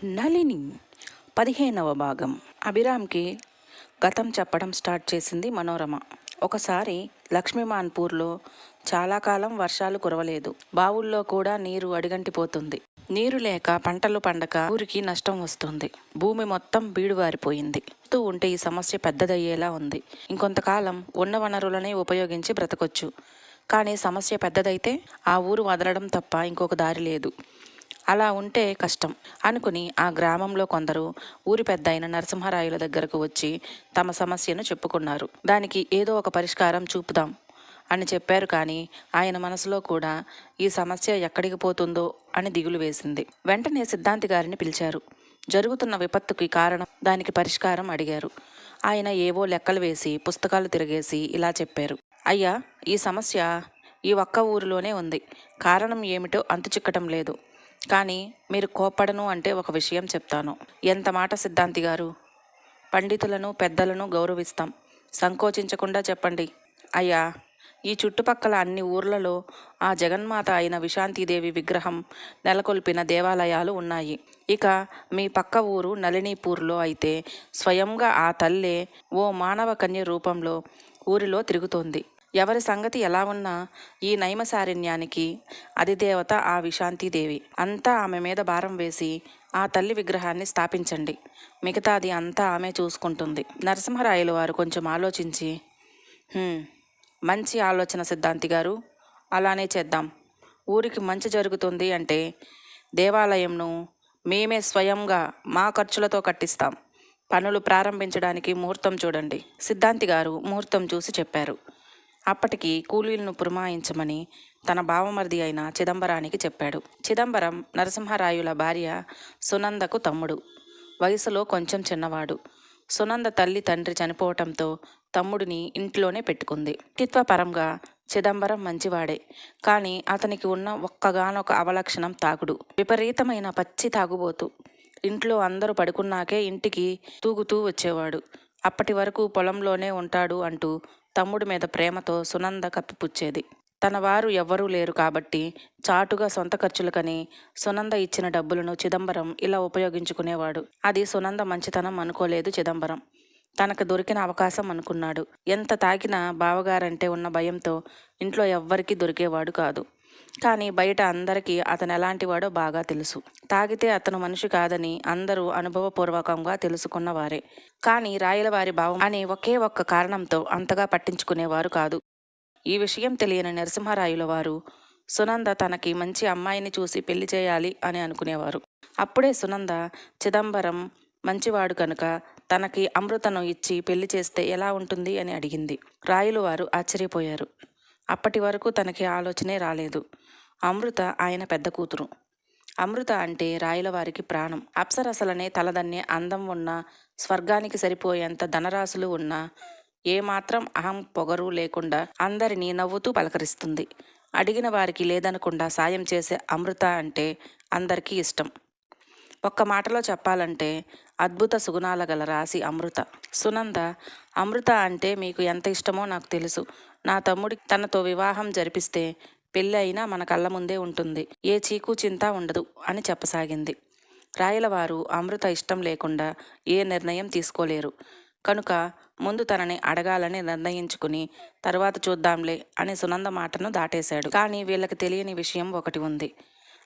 నళిని 15వ భాగం. అభిరామ్కి గతం చెప్పడం స్టార్ట్ చేసింది మనోరమ. ఒకసారి లక్ష్మీమాన్పూర్లో చాలా కాలం వర్షాలు కురవలేదు. బావుల్లో కూడా నీరు అడిగంటిపోతుంది. నీరు లేక పంటలు పండక ఊరికి నష్టం వస్తుంది. భూమి మొత్తం బీడువారిపోయింది. ఉంటే ఈ సమస్య పెద్దదయ్యేలా ఉంది. ఇంకొంతకాలం ఉన్న వనరులనే ఉపయోగించి బ్రతకొచ్చు. కానీ సమస్య పెద్దదైతే ఆ ఊరు వదలడం తప్ప ఇంకొక దారి లేదు. అలా ఉంటే కష్టం అనుకుని ఆ గ్రామంలో కొందరు ఊరి పెద్ద అయిన నరసింహరాయుల దగ్గరకు వచ్చి తమ సమస్యను చెప్పుకున్నారు. దానికి ఏదో ఒక పరిష్కారం చూపుదాం అని చెప్పారు. కానీ ఆయన మనసులో కూడా ఈ సమస్య ఎక్కడికి పోతుందో అని దిగులు వేసింది. వెంటనే సిద్ధాంతి గారిని పిలిచారు. జరుగుతున్న విపత్తుకి కారణం, దానికి పరిష్కారం అడిగారు. ఆయన ఏవో లెక్కలు వేసి పుస్తకాలు తిరగేసి ఇలా చెప్పారు. అయ్యా, ఈ సమస్య ఈ ఒక్క ఊరిలోనే ఉంది. కారణం ఏమిటో అంతు చిక్కటం లేదు. కానీ మీరు కోప్పడను అంటే ఒక విషయం చెప్తాను. ఎంత మాట సిద్ధాంతి గారు! పండితులను పెద్దలను గౌరవిస్తాం. సంకోచించకుండా చెప్పండి. అయ్యా, ఈ చుట్టుపక్కల అన్ని ఊర్లలో ఆ జగన్మాత అయిన విశాంతిదేవి విగ్రహం నెలకొల్పిన దేవాలయాలు ఉన్నాయి. ఇక మీ పక్క ఊరు నళినీపూర్లో అయితే స్వయంగా ఆ తల్లే ఓ మానవ కన్య రూపంలో ఊరిలో తిరుగుతోంది. ఎవరి సంగతి ఎలా ఉన్నా ఈ నైమసారణ్యానికి అధిదేవత ఆ విశాంతిదేవి. అంతా ఆమె మీద భారం వేసి ఆ తల్లి విగ్రహాన్ని స్థాపించండి. మిగతాది అంతా ఆమె చూసుకుంటుంది. నరసింహరాయలు వారు కొంచెం ఆలోచించి, మంచి ఆలోచన సిద్ధాంతి గారు, అలానే చేద్దాం. ఊరికి మంచి జరుగుతుంది అంటే దేవాలయంను మేమే స్వయంగా మా ఖర్చులతో కట్టిస్తాం. పనులు ప్రారంభించడానికి ముహూర్తం చూడండి. సిద్ధాంతి గారు ముహూర్తం చూసి చెప్పారు. అప్పటికి కూలీలను పురమాయించమని తన బావమరిది అయిన చిదంబరానికి చెప్పాడు. చిదంబరం నరసింహరాయుల భార్య సునందకు తమ్ముడు. వయసులో కొంచెం చిన్నవాడు. సునంద తల్లి తండ్రి చనిపోవటంతో తమ్ముడిని ఇంట్లోనే పెట్టుకుంది. వ్యక్తిత్వపరంగా చిదంబరం మంచివాడే. కానీ అతనికి ఉన్న ఒక్కగానొక అవలక్షణం తాగుడు. విపరీతమైన పచ్చి తాగుబోతు. ఇంట్లో అందరూ పడుకున్నాకే ఇంటికి తూగుతూ వచ్చేవాడు. అప్పటి వరకు పొలంలోనే ఉంటాడు అంటూ తమ్ముడి మీద ప్రేమతో సునంద కప్పిపుచ్చేది. తన వారు ఎవ్వరూ లేరు కాబట్టి చాటుగా సొంత ఖర్చులకని సునంద ఇచ్చిన డబ్బులను చిదంబరం ఇలా ఉపయోగించుకునేవాడు. అది సునంద మంచితనం అనుకోలేదు చిదంబరం. తనకు దొరికిన అవకాశం అనుకున్నాడు. ఎంత తాగినా బావగారంటే ఉన్న భయంతో ఇంట్లో ఎవ్వరికీ దొరికేవాడు కాదు. కానీ బయట అందరికీ అతను ఎలాంటివాడో బాగా తెలుసు. తాగితే అతను మనిషి కాదని అందరూ అనుభవపూర్వకంగా తెలుసుకున్నవారే. కానీ రాయలవారి భావం అనే ఒకే ఒక్క కారణంతో అంతగా పట్టించుకునేవారు కాదు. ఈ విషయం తెలియని నరసింహరాయుల వారు సునంద తనకి మంచి అమ్మాయిని చూసి పెళ్లి చేయాలి అని అనుకునేవారు. అప్పుడే సునంద చిదంబరం మంచివాడు కనుక తనకి అమృతను ఇచ్చి పెళ్లి చేస్తే ఎలా ఉంటుంది అని అడిగింది. రాయులు వారు ఆశ్చర్యపోయారు. అప్పటి వరకు తనకి ఆలోచనే రాలేదు. అమృత ఆయన పెద్ద కూతురు. అమృత అంటే రాయలవారికి ప్రాణం. అప్సరసలనే తలదన్నే అందం ఉన్నా, స్వర్గానికి సరిపోయేంత ధనరాశులు ఉన్నా, ఏమాత్రం అహం పొగరు లేకుండా అందరినీ నవ్వుతూ పలకరిస్తుంది. అడిగిన వారికి లేదనకుండా సాయం చేసే అమృత అంటే అందరికీ ఇష్టం. ఒక్క మాటలో చెప్పాలంటే అద్భుత సుగుణాల గల రాశి అమృత. సునంద, అమృత అంటే మీకు ఎంత ఇష్టమో నాకు తెలుసు. నా తమ్ముడి తనతో వివాహం జరిపిస్తే పెళ్ళి అయినా మన కళ్ళ ముందే ఉంటుంది. ఏ చీకు చింత ఉండదు అని చెప్పసాగింది. రాయలవారు అమృత ఇష్టం లేకుండా ఏ నిర్ణయం తీసుకోలేరు కనుక ముందు తనని అడగాలని నిర్ణయించుకుని తర్వాత చూద్దాంలే అని సునంద మాటను దాటేశాడు. కానీ వీళ్ళకి తెలియని విషయం ఒకటి ఉంది.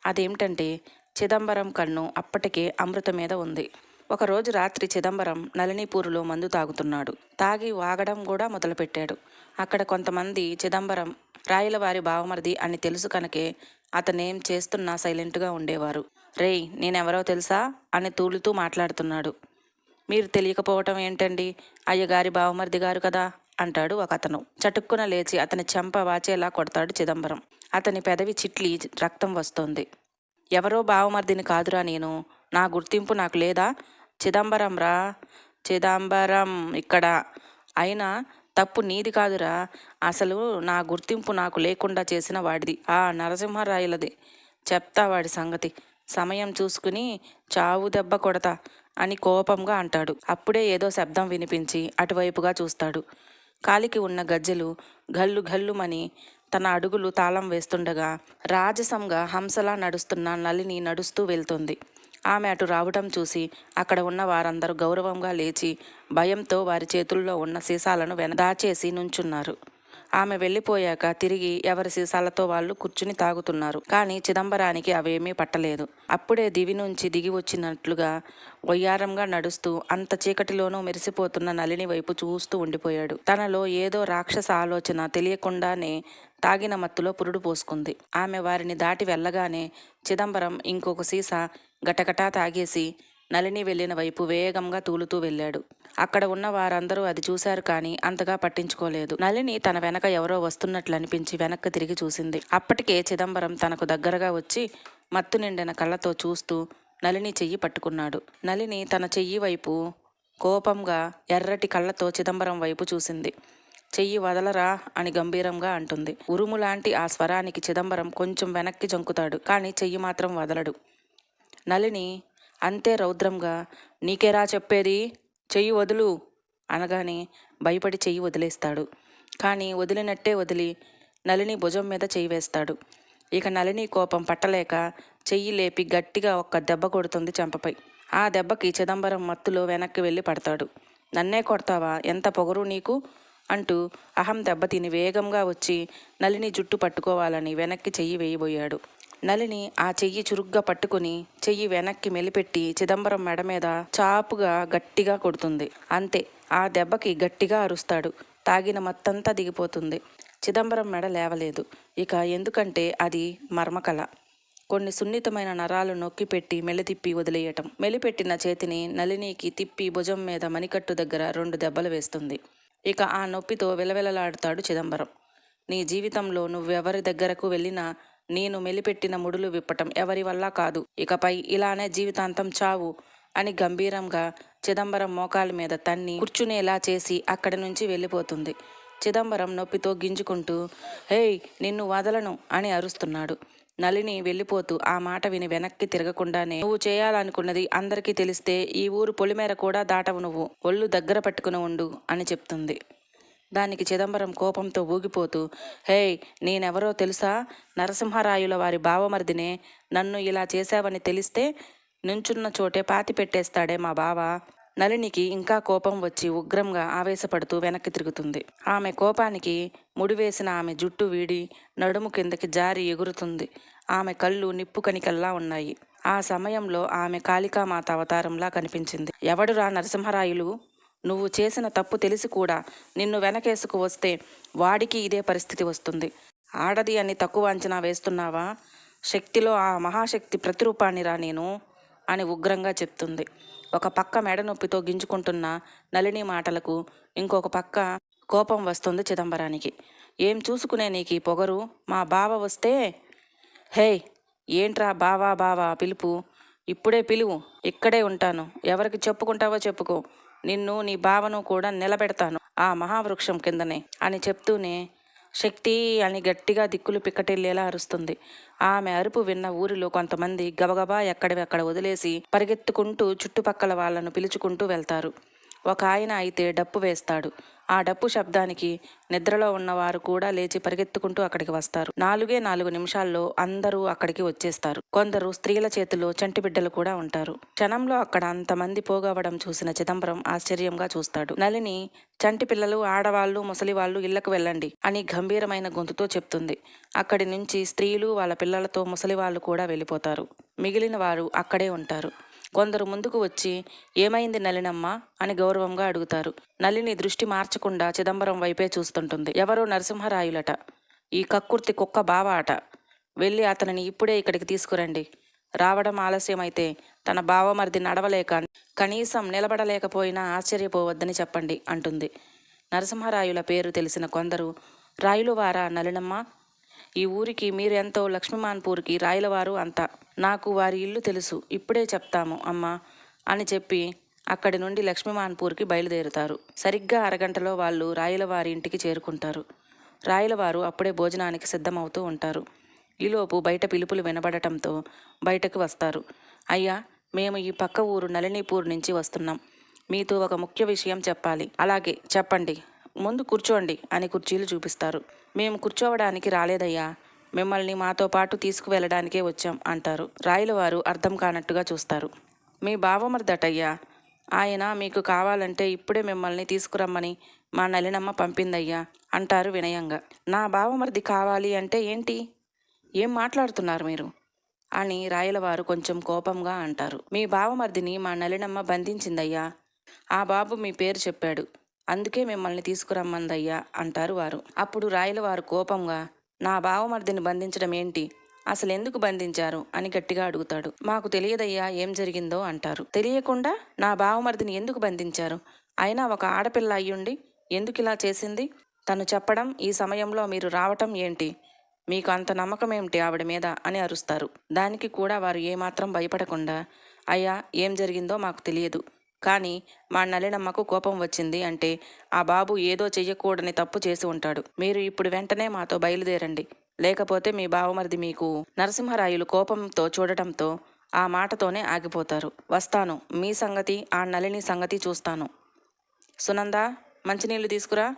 అదేమిటంటే చిదంబరం కన్ను అప్పటికే అమృత మీద ఉంది. ఒకరోజు రాత్రి చిదంబరం నళినీపూరులో మందు తాగుతున్నాడు. తాగి వాగడం కూడా మొదలుపెట్టాడు. అక్కడ కొంతమంది చిదంబరం రాయలవారి బావమరిది అని తెలుసు కనుకే అతనేం చేస్తున్నా సైలెంట్గా ఉండేవారు. రేయ్, నేనెవరో తెలుసా అని తూలుతూ మాట్లాడుతున్నాడు. మీరు తెలియకపోవటం ఏంటండి, అయ్యగారి బావమరిది గారు కదా అంటాడు ఒక అతను. చటుక్కున లేచి అతని చెంప వాచేలా కొడతాడు చిదంబరం. అతని పెదవి చిట్లి రక్తం వస్తోంది. ఎవరో బావమర్దిని కాదురా నేను. నా గుర్తింపు నాకు లేదా? చిదంబరం రా, చిదంబరం ఇక్కడ. అయినా తప్పు నీది కాదురా. అసలు నా గుర్తింపు నాకు లేకుండా చేసిన వాడిది, ఆ నరసింహరాయలది. చెప్తా వాడి సంగతి. సమయం చూసుకుని చావు దెబ్బ కొడతా అని కోపంగా అంటాడు. అప్పుడే ఏదో శబ్దం వినిపించి అటువైపుగా చూస్తాడు. కాలికి ఉన్న గజ్జెలు గల్లు గల్లుమని తన అడుగులు తాళం వేస్తుండగా రాజసంగా హంసలా నడుస్తున్న నళిని నడుస్తూ వెళ్తుంది. ఆమె అటు రావటం చూసి అక్కడ ఉన్న వారందరూ గౌరవంగా లేచి భయంతో వారి చేతుల్లో ఉన్న సీసాలను దాచేసి నుంచున్నారు. ఆమె వెళ్ళిపోయాక తిరిగి ఎవరి సీసాలతో వాళ్ళు కూర్చుని తాగుతున్నారు. కానీ చిదంబరానికి అవేమీ పట్టలేదు. అప్పుడే దివి నుంచి దిగి వచ్చినట్లుగా వయ్యారంగా నడుస్తూ అంత చీకటిలోనూ మెరిసిపోతున్న నళిని వైపు చూస్తూ ఉండిపోయాడు. తనలో ఏదో రాక్షస ఆలోచన తెలియకుండానే తాగిన మత్తులో పురుడు పోసుకుంది. ఆమె వారిని దాటి వెళ్ళగానే చిదంబరం ఇంకొక సీసా గటగటా తాగేసి నళిని వెళ్ళిన వైపు వేగంగా తూలుతూ వెళ్ళాడు. అక్కడ ఉన్న వారందరూ అది చూశారు కానీ అంతగా పట్టించుకోలేదు. నళిని తన వెనక ఎవరో వస్తున్నట్లు అనిపించి వెనక్కి తిరిగి చూసింది. అప్పటికే చిదంబరం తనకు దగ్గరగా వచ్చి మత్తు నిండిన కళ్ళతో చూస్తూ నళిని చెయ్యి పట్టుకున్నాడు. నళిని తన చెయ్యి వైపు కోపంగా ఎర్రటి కళ్ళతో చిదంబరం వైపు చూసింది. చెయ్యి వదలరా అని గంభీరంగా అంటుంది. ఉరుములాంటి ఆ స్వరానికి చిదంబరం కొంచెం వెనక్కి జంకుతాడు కానీ చెయ్యి మాత్రం వదలడు. నళిని అంతే రౌద్రంగా నీకేరా చెప్పేది, చెయ్యి వదులు అనగానే భయపడి చెయ్యి వదిలేస్తాడు. కానీ వదిలినట్టే వదిలి నళిని భుజం మీద చెయ్యి వేస్తాడు. ఇక నళిని కోపం పట్టలేక చెయ్యి లేపి గట్టిగా ఒక్క దెబ్బ కొడుతుంది చెంపపై. ఆ దెబ్బకి చిదంబరం మత్తులో వెనక్కి వెళ్ళి పడతాడు. నన్నే కొడతావా, ఎంత పొగరు నీకు అంటూ అహం దెబ్బతిని వేగంగా వచ్చి నళిని జుట్టు పట్టుకోవాలని వెనక్కి చెయ్యి వేయబోయాడు. నళిని ఆ చెయ్యి చురుగ్గా పట్టుకుని చెయ్యి వెనక్కి మెలిపెట్టి చిదంబరం మెడ మీద చాపుగా గట్టిగా కొడుతుంది. అంతే, ఆ దెబ్బకి గట్టిగా అరుస్తాడు. తాగిన మత్తంతా దిగిపోతుంది. చిదంబరం మెడ లేవలేదు. ఇక ఎందుకంటే అది మర్మకళ. కొన్ని సున్నితమైన నరాలు నొక్కి పెట్టి మెలితిప్పి వదిలేయటం. మెలిపెట్టిన చేతిని నళినికి తిప్పి భుజం మీద మణికట్టు దగ్గర 2 దెబ్బలు వేస్తుంది. ఇక ఆ నొప్పితో విలవిలలాడుతాడు చిదంబరం. నీ జీవితంలో నువ్వెవరి దగ్గరకు వెళ్ళినా నేను మెలిపెట్టిన ముడులు విప్పటం ఎవరి వల్ల కాదు. ఇకపై ఇలానే జీవితాంతం చావు అని గంభీరంగా చిదంబరం మోకాల మీద తన్ని కూర్చునేలా చేసి అక్కడి నుంచి వెళ్ళిపోతుంది. చిదంబరం నొప్పితో గింజుకుంటూ హేయ్ నిన్ను వదలను అని అరుస్తున్నాడు. నళిని వెళ్ళిపోతూ ఆ మాట విని వెనక్కి తిరగకుండానే నువ్వు చేయాలనుకున్నది అందరికీ తెలిస్తే ఈ ఊరు పొలిమేర కూడా దాటవు, నువ్వు ఒళ్ళు దగ్గర పట్టుకుని ఉండు అని చెప్తుంది. దానికి చిదంబరం కోపంతో ఊగిపోతూ హేయ్ నేనెవరో తెలుసా, నరసింహరాయుల వారి బావమరిదినే. నన్ను ఇలా చేశావని తెలిస్తే నుంచున్న చోటే పాతి పెట్టేస్తాడే మా బావ. నళినికి ఇంకా కోపం వచ్చి ఉగ్రంగా ఆవేశపడుతూ వెనక్కి తిరుగుతుంది. ఆమె కోపానికి ముడివేసిన ఆమె జుట్టు వీడి నడుము కిందకి జారి ఎగురుతుంది. ఆమె కళ్ళు నిప్పు కనికల్లా ఉన్నాయి. ఆ సమయంలో ఆమె కాళికామాత అవతారంలా కనిపించింది. ఎవడురా నరసింహరాయులు, నువ్వు చేసిన తప్పు తెలిసి కూడా నిన్ను వెనకేసుకు వస్తే వాడికి ఇదే పరిస్థితి వస్తుంది. ఆడది అని తక్కువ అంచనా వేస్తున్నావా? శక్తిలో ఆ మహాశక్తి ప్రతిరూపాన్నిరా నేను అని ఉగ్రంగా చెప్తుంది. ఒక పక్క మెడ నొప్పితో గింజుకుంటున్న నళిని మాటలకు ఇంకొక పక్క కోపం వస్తుంది చిదంబరానికి. ఏం చూసుకునే నీకు ఈ పొగరు, మా బావ వస్తే. హే ఏంట్రా బావా బావా పిలుపు, ఇప్పుడే పిలువు, ఇక్కడే ఉంటాను, ఎవరికి చెప్పుకుంటావో చెప్పుకో, నిన్ను నీ బావను కూడా నిలబెడతాను ఆ మహావృక్షం కిందనే అని చెప్తూనే శక్తి అని గట్టిగా దిక్కులు పిక్కటిల్లేలా అరుస్తుంది. ఆమె అరుపు విన్న ఊరిలో కొంతమంది గబగబా ఎక్కడివెక్కడ వదిలేసి పరిగెత్తుకుంటూ చుట్టుపక్కల వాళ్లను పిలుచుకుంటూ వెళ్తారు. ఒక ఆయన అయితే డప్పు వేస్తాడు. ఆ డప్పు శబ్దానికి నిద్రలో ఉన్నవారు కూడా లేచి పరిగెత్తుకుంటూ అక్కడికి వస్తారు. 4 నిమిషాల్లో అందరూ అక్కడికి వచ్చేస్తారు. కొందరు స్త్రీల చేతిలో చంటి బిడ్డలు కూడా ఉంటారు. క్షణంలో అక్కడ అంతమంది పోగవడం చూసిన చిదంబరం ఆశ్చర్యంగా చూస్తాడు. నళిని చంటి పిల్లలు, ఆడవాళ్లు, ముసలివాళ్లు ఇళ్లకు వెళ్ళండి అని గంభీరమైన గొంతుతో చెప్తుంది. అక్కడి నుంచి స్త్రీలు వాళ్ళ పిల్లలతో ముసలివాళ్లు కూడా వెళ్ళిపోతారు. మిగిలిన వారు అక్కడే ఉంటారు. కొందరు ముందుకు వచ్చి ఏమైంది నళినమ్మ అని గౌరవంగా అడుగుతారు. నళిని దృష్టి మార్చకుండా చిదంబరం వైపే చూస్తుంటుంది. ఎవరో నరసింహరాయులట, ఈ కక్కుర్తి కుక్క బావ అట. వెళ్ళి అతనిని ఇప్పుడే ఇక్కడికి తీసుకురండి. రావడం ఆలస్యమైతే తన బావమరిది నడవలేక కనీసం నిలబడలేకపోయినా ఆశ్చర్యపోవద్దని చెప్పండి అంటుంది. నరసింహరాయుల పేరు తెలిసిన కొందరు రాయులు వారా నళినమ్మ? ఈ ఊరికి మీరు ఎంతో, లక్ష్మీమాన్పూర్కి రాయలవారు అంతా. నాకు వారి ఇల్లు తెలుసు, ఇప్పుడే చెప్తాము అమ్మా అని చెప్పి అక్కడి నుండి లక్ష్మీమాన్పూర్కి బయలుదేరుతారు. సరిగ్గా అరగంటలో వాళ్ళు రాయలవారి ఇంటికి చేరుకుంటారు. రాయలవారు అప్పుడే భోజనానికి సిద్ధమవుతూ ఉంటారు. ఈలోపు బయట పిలుపులు వినబడటంతో బయటకు వస్తారు. అయ్యా, మేము ఈ పక్క ఊరు నళినీపూర్ నుంచి వస్తున్నాం. మీతో ఒక ముఖ్య విషయం చెప్పాలి. అలాగే చెప్పండి, ముందు కూర్చోండి అని కుర్చీలు చూపిస్తారు. మేము కూర్చోవడానికి రాలేదయ్యా, మిమ్మల్ని మాతో పాటు తీసుకువెళ్ళడానికే వచ్చాం అంటారు. రాయలవారు అర్థం కానట్టుగా చూస్తారు. మీ బావమరిదటయ్యా, ఆయన మీకు కావాలంటే ఇప్పుడే మిమ్మల్ని తీసుకురమ్మని మా నలినమ్మ పంపిందయ్యా అంటారు వినయంగా. నా బావమరిది కావాలి అంటే ఏంటి? ఏం మాట్లాడుతున్నారు మీరు అని రాయలవారు కొంచెం కోపంగా అంటారు. మీ బావమరిదిని మా నలినమ్మ బంధించిందయ్యా. ఆ బాబు మీ పేరు చెప్పాడు, అందుకే మిమ్మల్ని తీసుకురమ్మందయ్యా అంటారు వారు. అప్పుడు రాయలవారు కోపంగా, నా బావమరిదిని బంధించడం ఏంటి? అసలు ఎందుకు బంధించారు అని గట్టిగా అడుగుతాడు. మాకు తెలియదయ్యా ఏం జరిగిందో అంటారు. తెలియకుండా నా బావమరిదిని ఎందుకు బంధించారు? అయినా ఒక ఆడపిల్ల అయ్యుండి ఎందుకు ఇలా చేసింది? తను చెప్పడం, ఈ సమయంలో మీరు రావటం ఏంటి? మీకు అంత నమ్మకం ఏమిటి ఆవిడ మీద అని అరుస్తారు. దానికి కూడా వారు ఏమాత్రం భయపడకుండా, అయ్యా ఏం జరిగిందో మాకు తెలియదు, కానీ మా నలినమ్మకు కోపం వచ్చింది అంటే ఆ బాబు ఏదో చెయ్యకూడని తప్పు చేసి ఉంటాడు. మీరు ఇప్పుడు వెంటనే మాతో బయలుదేరండి, లేకపోతే మీ బావమరిది మీకు నరసింహరాయులు కోపంతో చూడటంతో ఆ మాటతోనే ఆగిపోతారు. వస్తాను, మీ సంగతి ఆ నలిని సంగతి చూస్తాను. సునంద, మంచినీళ్లు తీసుకురా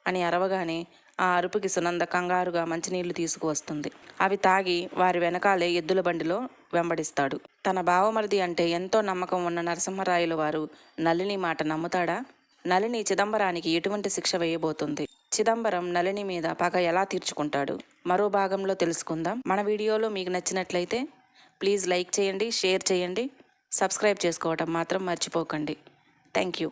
అని అరవగానే ఆ అరుపుకి సునంద కంగారుగా మంచినీళ్లు తీసుకువస్తుంది. అవి తాగి వారి వెనకాలే ఎద్దుల బండిలో వెంబడిస్తాడు. తన బావమరిది అంటే ఎంతో నమ్మకం ఉన్న నరసింహరాయలు వారు నళిని మాట నమ్ముతాడా? నళిని చిదంబరానికి ఎటువంటి శిక్ష వేయబోతుంది? చిదంబరం నళిని మీద పగ ఎలా తీర్చుకుంటాడు? మరో భాగంలో తెలుసుకుందాం. మన వీడియోలో మీకు నచ్చినట్లయితే ప్లీజ్ లైక్ చేయండి, షేర్ చేయండి, సబ్స్క్రైబ్ చేసుకోవటం మాత్రం మర్చిపోకండి. Thank you.